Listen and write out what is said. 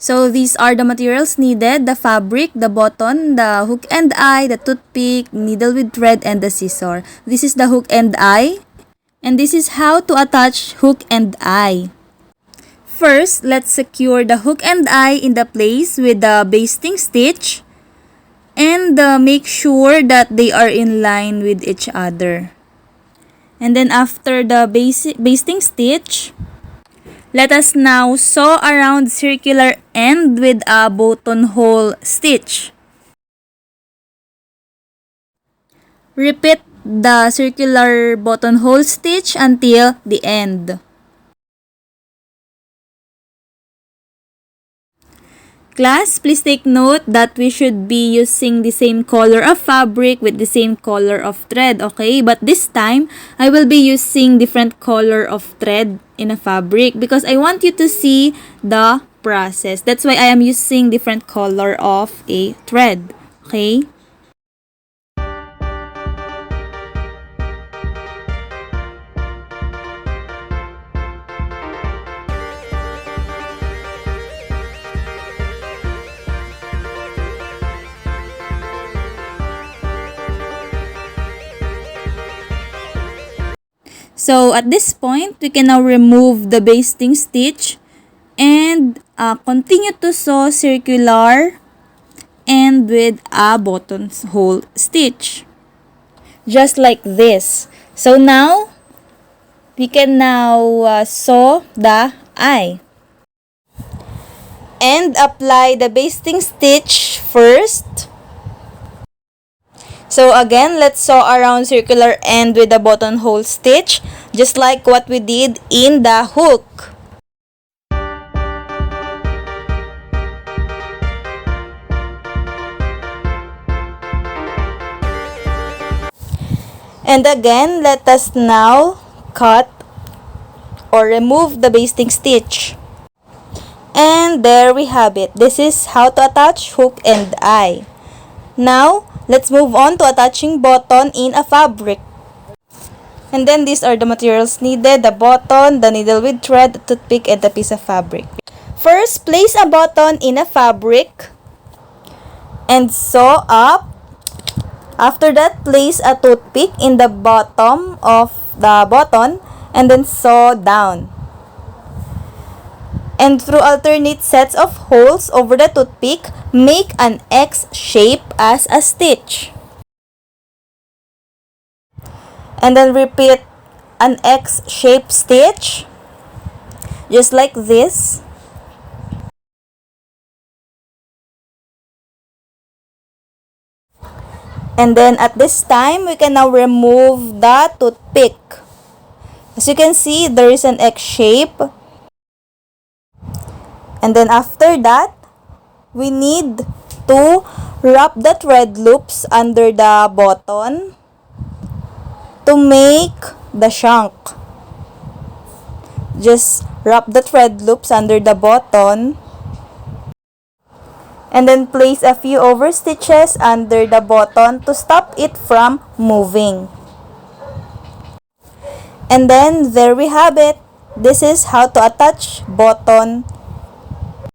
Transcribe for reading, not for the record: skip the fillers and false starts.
So these are the materials needed: the fabric, the button, the hook and eye, the toothpick, needle with thread, and the scissor. This is the hook and eye, and this is how to attach hook and eye. First, let's secure the hook and eye in the place with the basting stitch, and make sure that they are in line with each other. And then after the basting stitch, let us now sew around circular end with a buttonhole stitch. Repeat the circular buttonhole stitch until the end. Class, please take note that we should be using the same color of fabric with the same color of thread, okay? But this time, I will be using different color of thread in a fabric because I want you to see the process. That's why I am using different color of a thread, okay? So at this point, we can now remove the basting stitch and continue to sew circular and with a buttonhole stitch. Just like this. So now, we can now sew the eye. And apply the basting stitch first. So again, let's sew around circular end with a buttonhole stitch, just like what we did in the hook. And again, let us now cut or remove the basting stitch. And there we have it. This is how to attach hook and eye. Now, let's move on to attaching button in a fabric. And then these are the materials needed: the button, the needle with thread, the toothpick, and the piece of fabric. First, place a button in a fabric and sew up. After that, place a toothpick in the bottom of the button and then sew down. And through alternate sets of holes over the toothpick, make an X shape as a stitch. And then repeat an X shape stitch, just like this. And then at this time, we can now remove the toothpick. As you can see, there is an X shape. And then after that, we need to wrap the thread loops under the button to make the shank. Just wrap the thread loops under the button and then place a few over stitches under the button to stop it from moving. And then there we have it. This is how to attach button